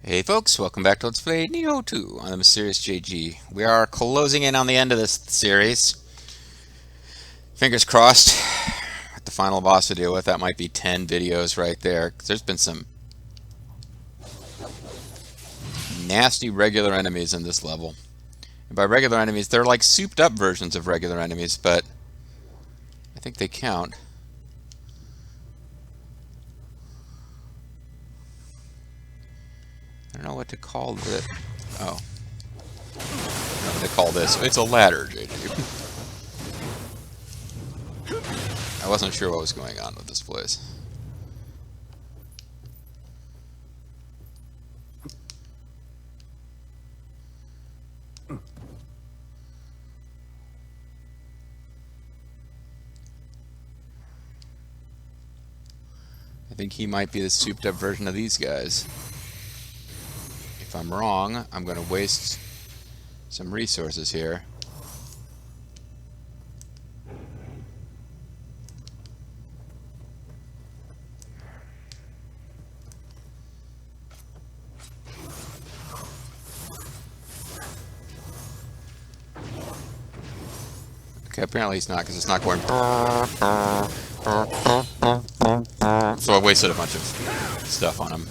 Hey folks, welcome back to Let's Play Nioh 2 on the Mysterious JG. We are closing in on the end of this series. Fingers crossed. With the final boss to deal with, that might be 10 videos right there. 'Cause there's been some nasty regular enemies in this level. And by regular enemies, they're like souped up versions of regular enemies, but I think they count. I don't know what to call it. Oh. I don't know what to call this. It's a ladder, JG. I wasn't sure what was going on with this place. I think he might be the souped up version of these guys. If I'm wrong, I'm going to waste some resources here. Okay, apparently he's not, because it's not going. So I wasted a bunch of stuff on him.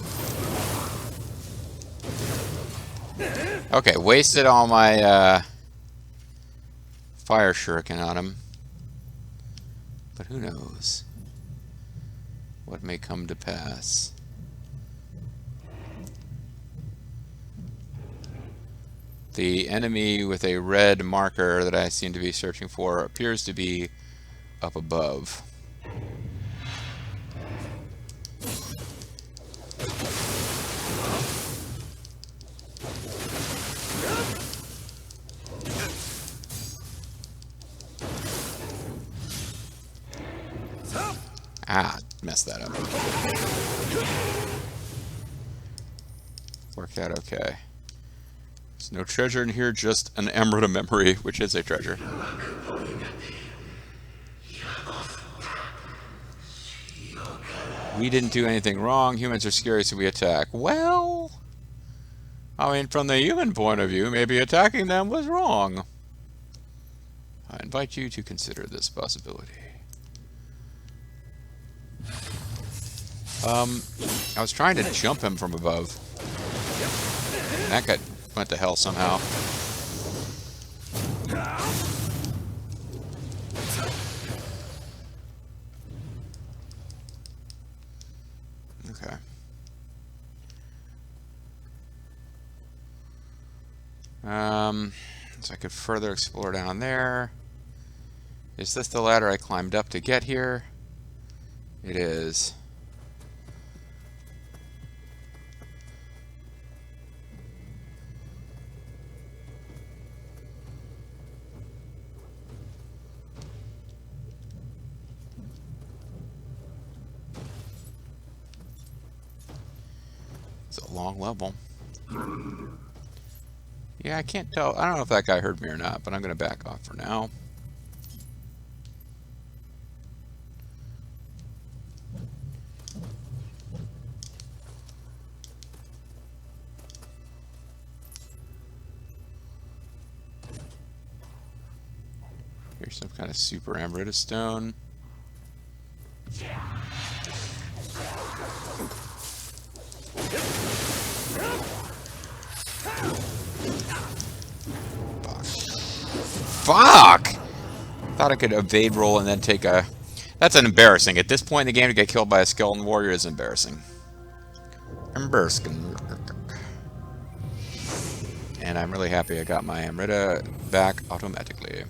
Okay, wasted all my fire shuriken on him. But who knows what may come to pass. The enemy with a red marker that I seem to be searching for appears to be up above. Ah, messed that up. Worked out okay. There's no treasure in here, just an emerald of memory, which is a treasure. We didn't do anything wrong. Humans are scary, so we attack. Well, I mean, from the human point of view, maybe attacking them was wrong. I invite you to consider this possibility. I was trying to jump him from above. And that went to hell somehow. Okay. So I could further explore down there. Is this the ladder I climbed up to get here? It is. It's a long level. Yeah, I can't tell. I don't know if that guy heard me or not, but I'm going to back off for now. Here's some kind of super amaretto stone. Fuck! Thought I could evade roll and then take a... That's embarrassing. At this point in the game, to get killed by a skeleton warrior is embarrassing. Embarrassing. And I'm really happy I got my Amrita back automatically.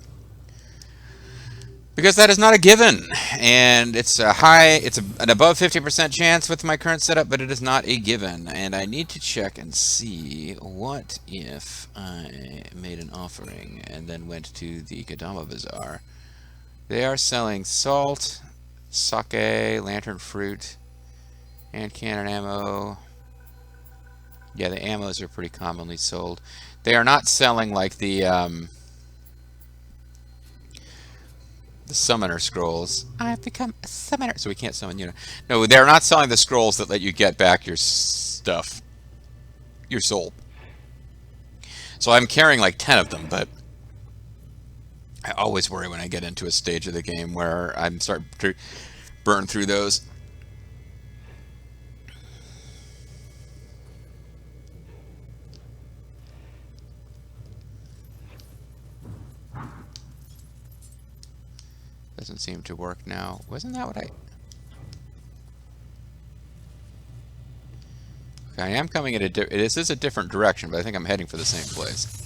Because that is not a given. And it's a an above 50% chance with my current setup, but it is not a given. And I need to check and see what if I made an offering and then went to the Kadama Bazaar. They are selling salt, sake, lantern fruit, and cannon ammo. Yeah, the ammos are pretty commonly sold. They are not selling like the summoner scrolls. I've become a summoner, so we can't summon you. No, they're not selling the scrolls that let you get back your stuff. your soul. So I'm carrying like 10 of them, but I always worry when I get into a stage of the game where I'm starting to burn through those. Doesn't seem to work now. Wasn't that what I... Okay, I am coming in this is a different direction, but I think I'm heading for the same place.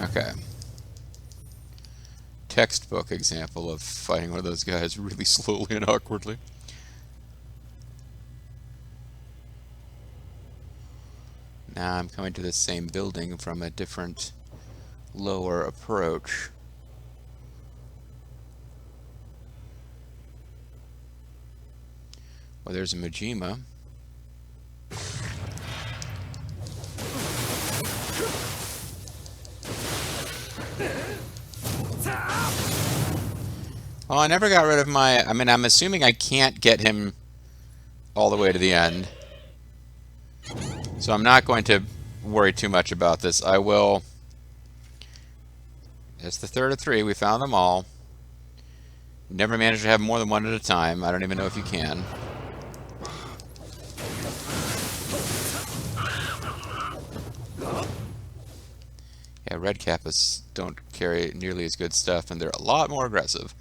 Okay. Textbook example of fighting one of those guys really slowly and awkwardly. Now I'm coming to the same building from a different, lower approach. Well, there's a Majima. Well, I never got rid of my... I mean, I'm assuming I can't get him all the way to the end. So I'm not going to worry too much about this. I will... It's the third of three. We found them all. Never managed to have more than one at a time. I don't even know if you can. Yeah, red kappas don't carry nearly as good stuff, and they're a lot more aggressive.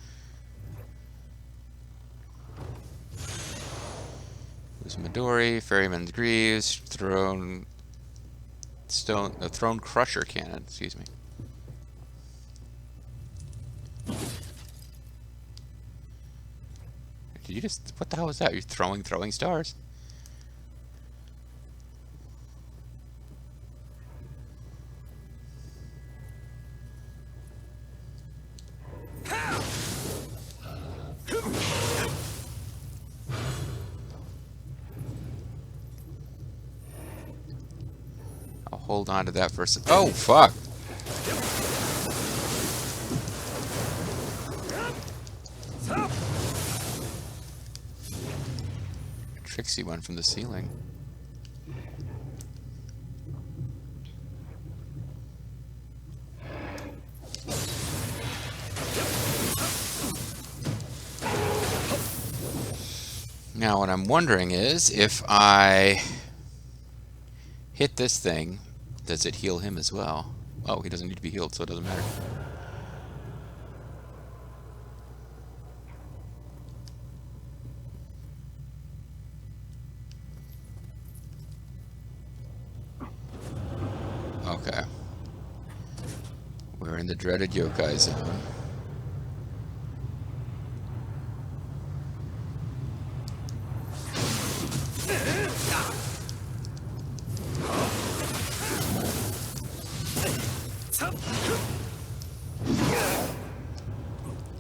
There's Midori, Ferryman's Greaves, Throne Crusher Cannon, excuse me. Did you just... What the hell was that? You're throwing stars? I'll hold on to that for a second. Oh, fuck! Trixie one from the ceiling. Now what I'm wondering is, if I hit this thing, does it heal him as well? Oh, he doesn't need to be healed, so it doesn't matter. Okay. We're in the dreaded yokai zone.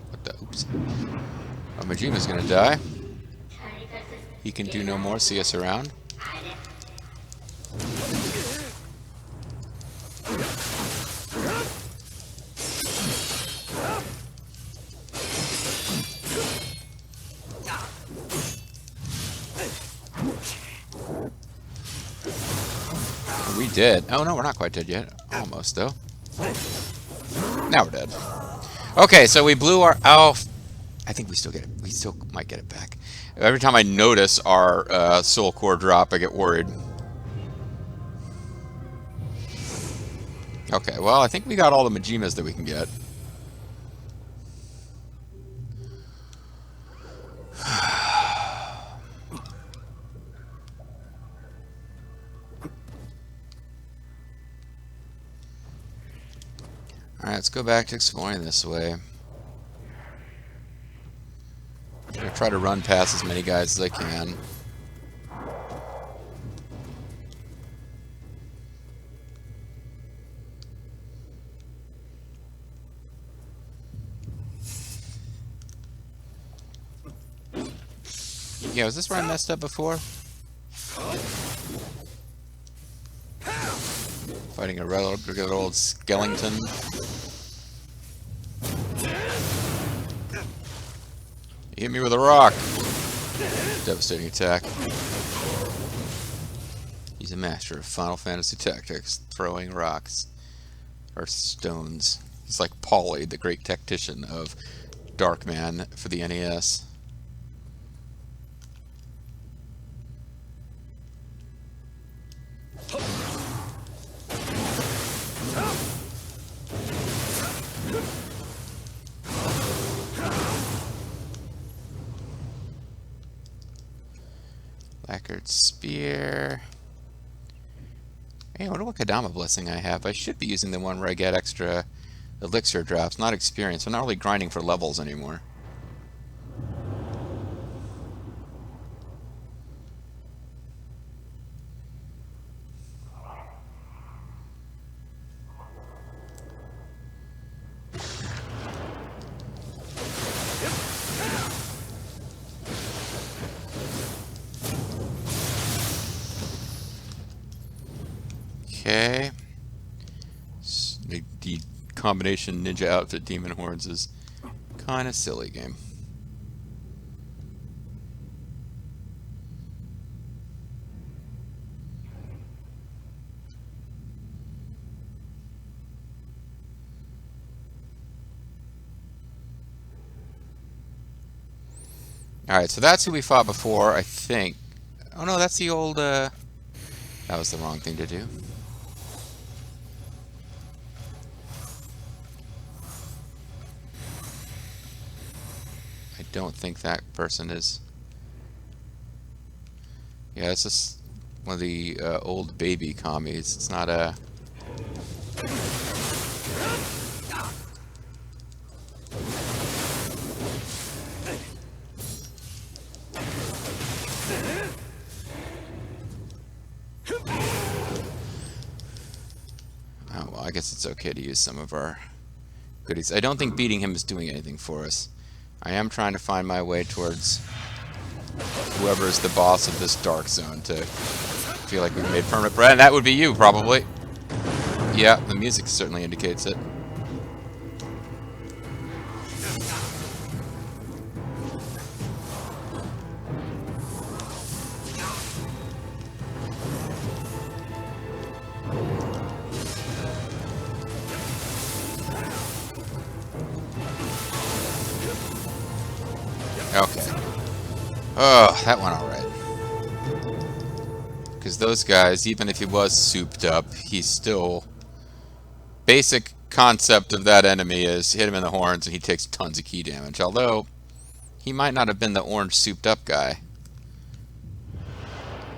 What the... Oops. Oh, Majima's gonna die. He can do no more. See us around. We dead. Oh no, we're not quite dead yet. Almost though. Now we're dead. Okay, so we blew our... Oh, I think we still get it. We still might get it back. Every time I notice our soul core drop, I get worried. Okay, well, I think we got all the Majimas that we can get. Alright, let's go back to exploring this way. I'm gonna try to run past as many guys as I can. Yeah, was this where I messed up before? Fighting a regular old skeleton. He hit me with a rock. Devastating attack. He's a master of Final Fantasy tactics, throwing rocks or stones. He's like Paulie, the great tactician of Darkman for the NES. Lacquered spear. Hey, I wonder what Kadama blessing I have. I should be using the one where I get extra elixir drops, not experience. I'm not really grinding for levels anymore. Okay. The combination ninja outfit demon horns is kind of silly game. Alright, so that's who we fought before, I think. Oh no, that's the old, that was the wrong thing to do. I don't think that person is... Yeah, this is one of the old baby commies. It's not a... Oh, well, I guess it's okay to use some of our goodies. I don't think beating him is doing anything for us. I am trying to find my way towards whoever is the boss of this dark zone to feel like we've made permanent bread. And that would be you, probably. Yeah, the music certainly indicates it. Okay. Oh, that went alright. Because those guys, even if he was souped up, he's still... Basic concept of that enemy is hit him in the horns and he takes tons of key damage. Although, he might not have been the orange souped up guy.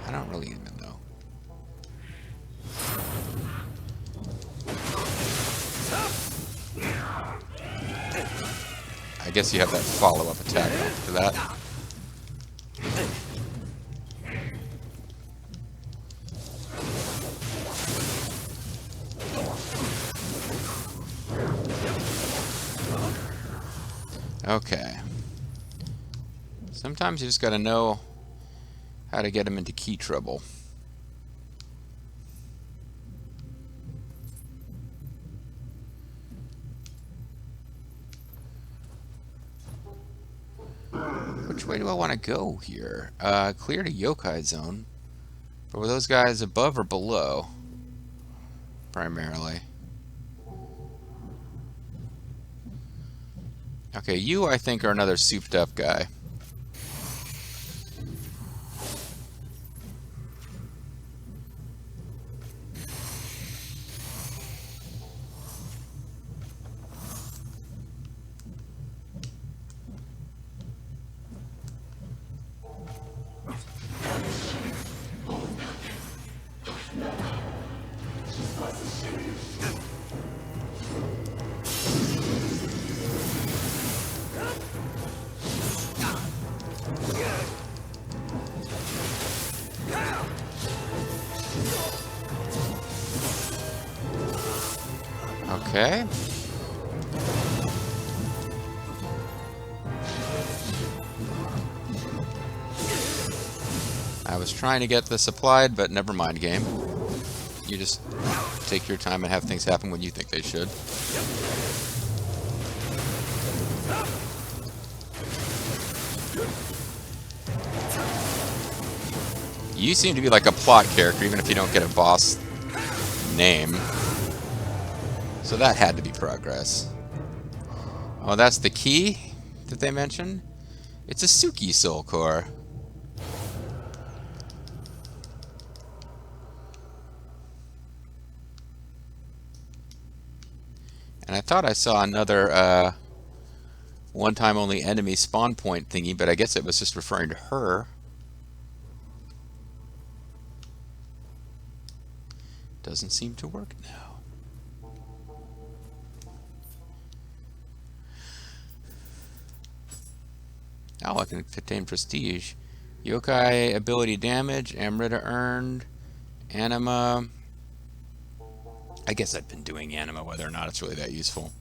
I don't really even know. I guess you have that follow-up attack after that. Okay. Sometimes you just gotta know how to get him into key trouble. Which way do I want to go here? Clear to yokai zone. But were those guys above or below? Primarily. Okay, you, I think, are another souped up guy. Okay. I was trying to get this applied, but never mind, game. You just take your time and have things happen when you think they should. You seem to be like a plot character, even if you don't get a boss name. So that had to be progress. Oh, that's the key that they mentioned? It's a Suiki soul core. And I thought I saw another one-time only enemy spawn point thingy, but I guess it was just referring to her. Doesn't seem to work now. Oh, I can obtain prestige. Yokai ability damage, Amrita earned, Anima. I guess I've been doing Anima, whether or not it's really that useful.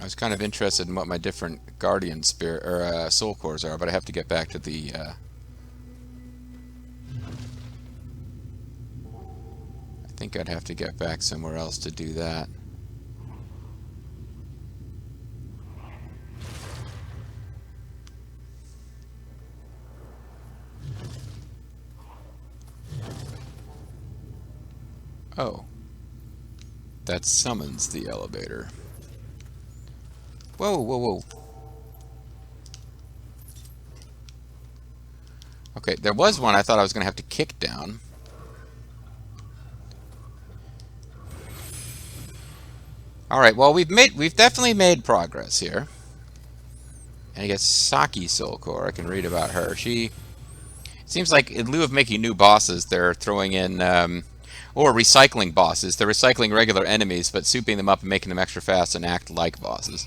I was kind of interested in what my different guardian spirit or soul cores are, but I have to get back to the. I think I'd have to get back somewhere else to do that. Oh, that summons the elevator. Whoa, whoa, whoa. Okay, there was one I thought I was going to have to kick down. All right, well, we've definitely made progress here. And I guess Saki Soul Core, I can read about her. She seems like in lieu of making new bosses, they're throwing in or recycling bosses. They're recycling regular enemies, but souping them up and making them extra fast and act like bosses.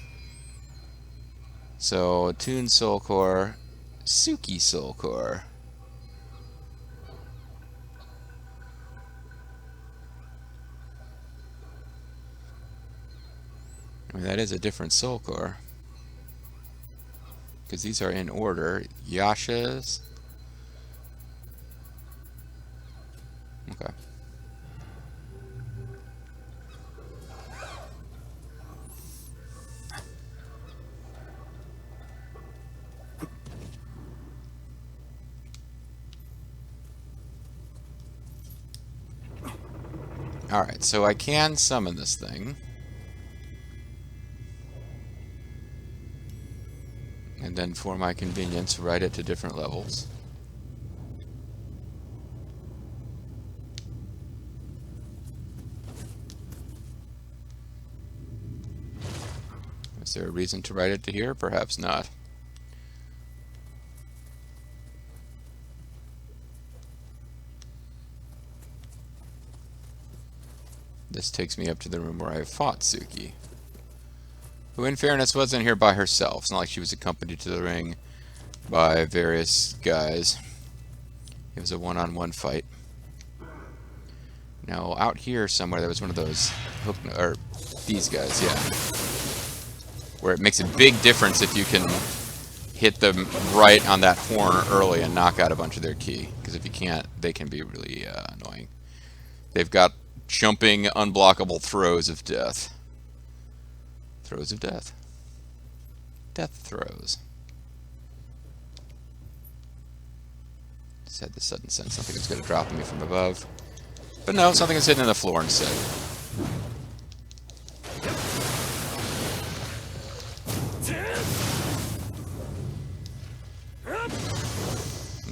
So, Toon Soul Core, Suiki Soul Core. I mean, that is a different Soul Core. Because these are in order. Yasha's. Okay. Alright, so I can summon this thing. And then for my convenience, write it to different levels. Is there a reason to write it to here? Perhaps not. This takes me up to the room where I fought Suiki, who in fairness wasn't here by herself. It's not like she was accompanied to the ring by various guys. It was a one-on-one fight. Now, out here somewhere, there was one of those hook, or these guys, yeah. Where it makes a big difference if you can hit them right on that horn early and knock out a bunch of their ki. Because if you can't, they can be really annoying. They've got jumping, unblockable throws of death. Throws of death. Death throws. Just had this sudden sense something was going to drop on me from above. But no, something is hidden in the floor instead.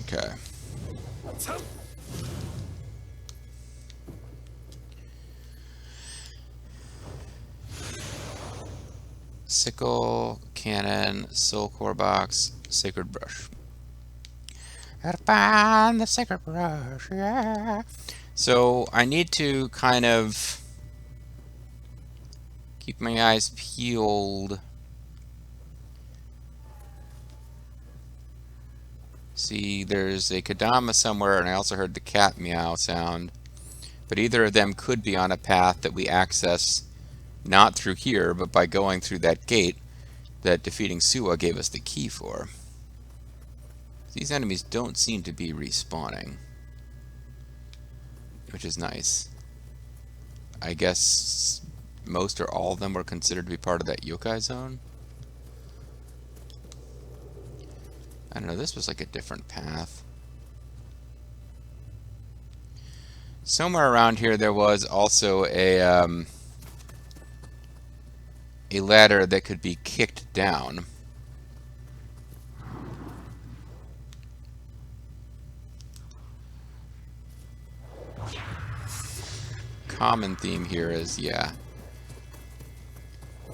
Okay. Sickle, cannon, soul core box, sacred brush. Gotta find the sacred brush, yeah. So I need to kind of keep my eyes peeled. See, there's a Kadama somewhere, and I also heard the cat meow sound. But either of them could be on a path that we access not through here, but by going through that gate. that defeating Suwa gave us the key for. These enemies don't seem to be respawning, which is nice. I guess most or all of them were considered to be part of that yokai zone. I don't know, this was like a different path. Somewhere around here there was also a ladder that could be kicked down. Common theme here is, yeah,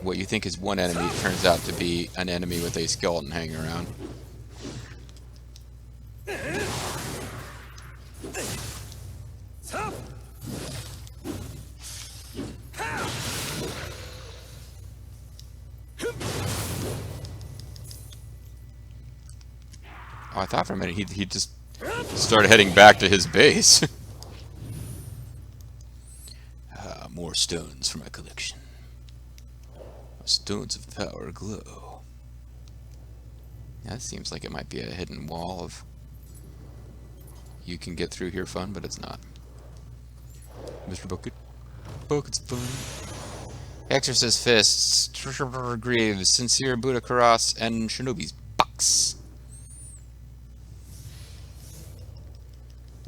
what you think is one enemy turns out to be an enemy with a skeleton hanging around. Oh, I thought for a minute he just started heading back to his base. More stones for my collection. Stones of power glow. That seems like it might be a hidden wall of you can get through here fun, but it's not. Mr. Bucket. Bucket's fun. Exorcist Fists, Treasure Greaves, Sincere Buddha Karas, and Shinobi's Box.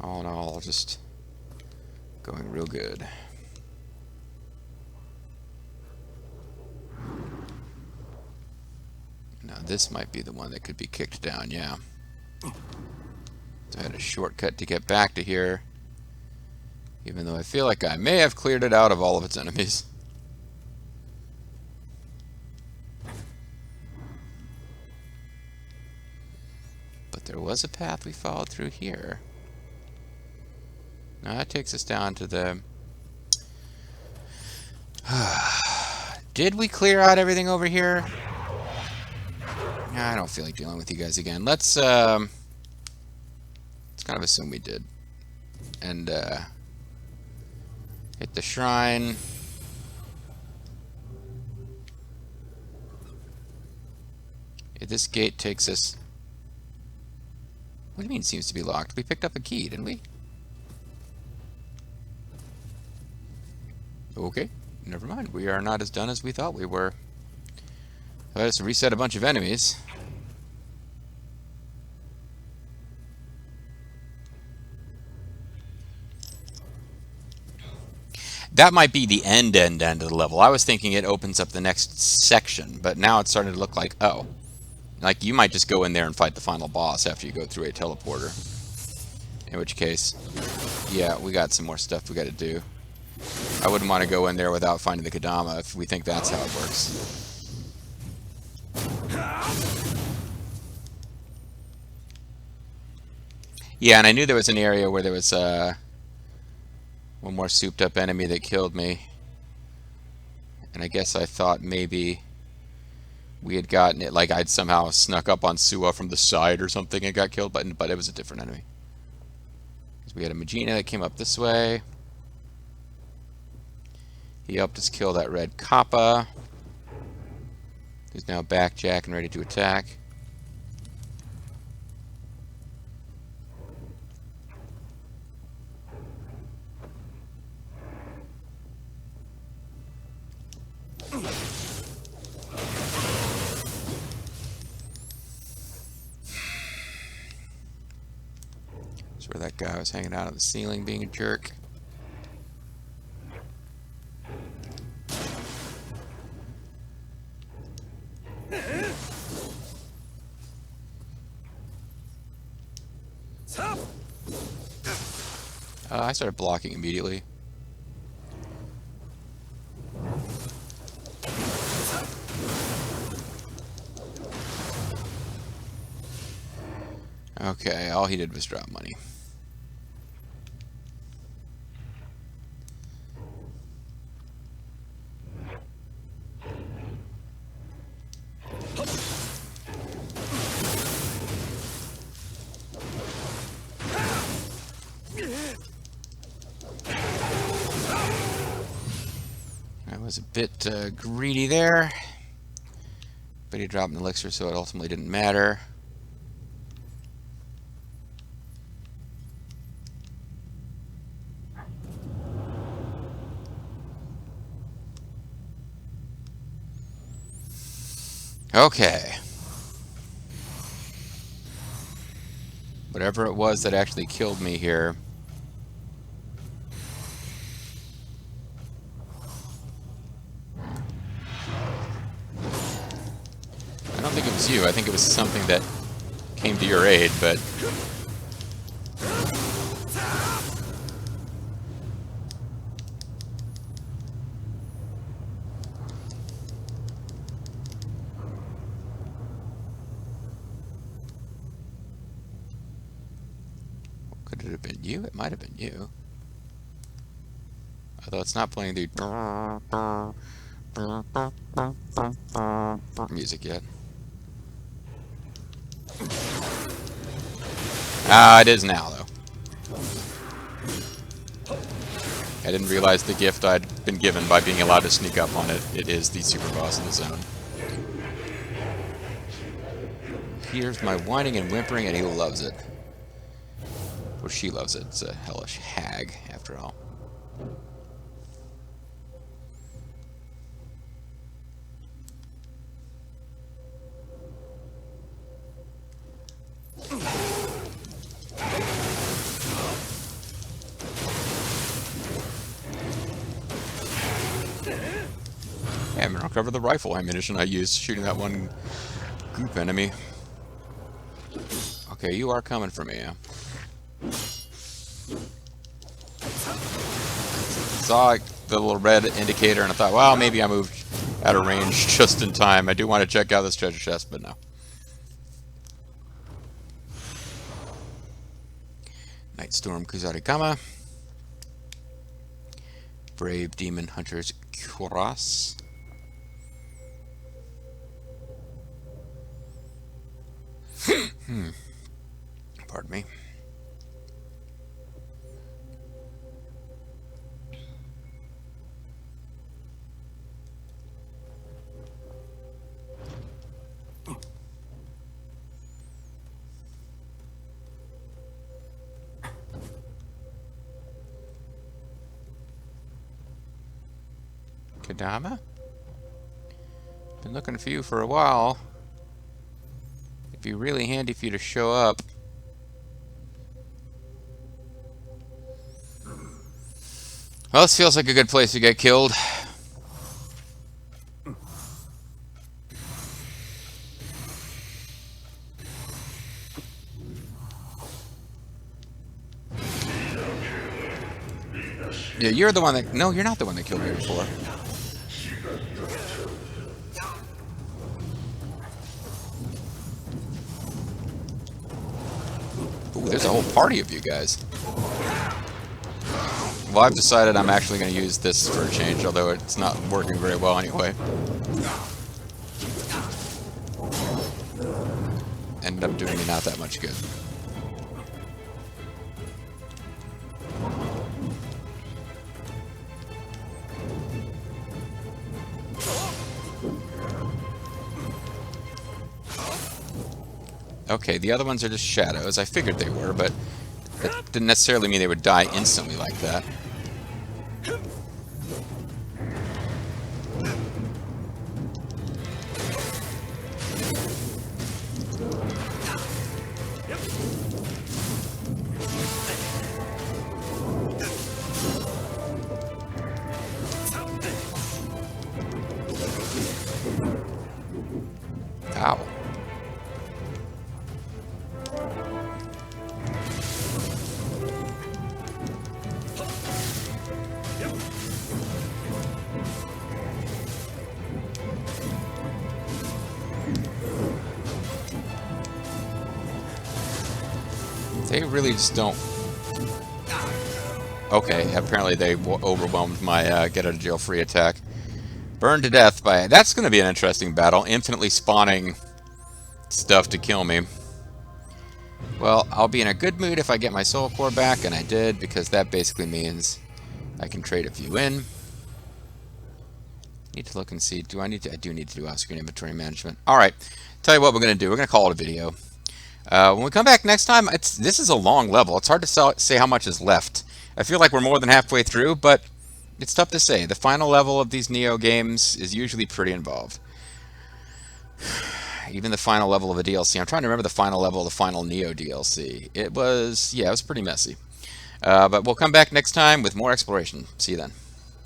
All in all, just going real good. Now this might be the one that could be kicked down, yeah. So I had a shortcut to get back to here, even though I feel like I may have cleared it out of all of its enemies. But there was a path we followed through here. Now that takes us down to the... Did we clear out everything over here? I don't feel like dealing with you guys again. Let's kind of assume we did. And hit the shrine. Yeah, this gate takes us... What do you mean it seems to be locked? We picked up a key, didn't we? Okay, never mind. We are not as done as we thought we were. Let us reset a bunch of enemies. That might be the end of the level. I was thinking it opens up the next section, but now it's starting to look like, oh, like you might just go in there and fight the final boss after you go through a teleporter. In which case, yeah, we got some more stuff we got to do. I wouldn't want to go in there without finding the Kodama if we think that's how it works. Yeah, and I knew there was an area where there was one more souped up enemy that killed me. And I guess I thought maybe we had gotten it, like I'd somehow snuck up on Suwa from the side or something and got killed, but it was a different enemy. We had a Magina that came up this way. He helped us kill that red Kappa, who's now back Jack and ready to attack. That's where that guy was hanging out on the ceiling being a jerk. I started blocking immediately. Okay, all he did was drop money. I was a bit greedy there. But he dropped an elixir, so it ultimately didn't matter. Okay. Whatever it was that actually killed me here. I don't think it was you. I think it was something that came to your aid, but... Could it have been you? It might have been you. Although it's not playing the music yet. Ah, it is now, though. I didn't realize the gift I'd been given by being allowed to sneak up on it. It is the super boss in the zone. Here's my whining and whimpering, and he loves it. Well, she loves it. It's a hellish hag, after all. Yeah, I'm gonna recover the rifle ammunition I used shooting that one goop enemy. Okay, you are coming for me, yeah. Saw the little red indicator and I thought, well, maybe I moved out of range just in time. I do want to check out this treasure chest, but no. Nightstorm Kuzarigama. Brave Demon Hunter's Kuras. Pardon me. Kadama? Been looking for you for a while. It'd be really handy for you to show up. Well, this feels like a good place to get killed. Yeah, you're the one that... No, you're not the one that killed me before. Ooh, there's a whole party of you guys. Well, I've decided I'm actually going to use this for a change, although it's not working very well anyway. Ended up doing me not that much good. Okay, the other ones are just shadows. I figured they were, but that didn't necessarily mean they would die instantly like that. Ow. They really just don't... Okay, apparently they overwhelmed my get-out-of-jail-free attack. Burned to death by... That's going to be an interesting battle. Infinitely spawning stuff to kill me. Well, I'll be in a good mood if I get my soul core back, and I did, because that basically means I can trade a few in. Need to look and see. Do I need to? I do need to do off-screen inventory management. All right. Tell you what we're going to do. We're going to call it a video. When we come back next time, this is a long level. It's hard to say how much is left. I feel like we're more than halfway through, but it's tough to say. The final level of these Nioh games is usually pretty involved. Even the final level of a DLC. I'm trying to remember the final level of the final Nioh DLC. It was pretty messy. But we'll come back next time with more exploration. See you then.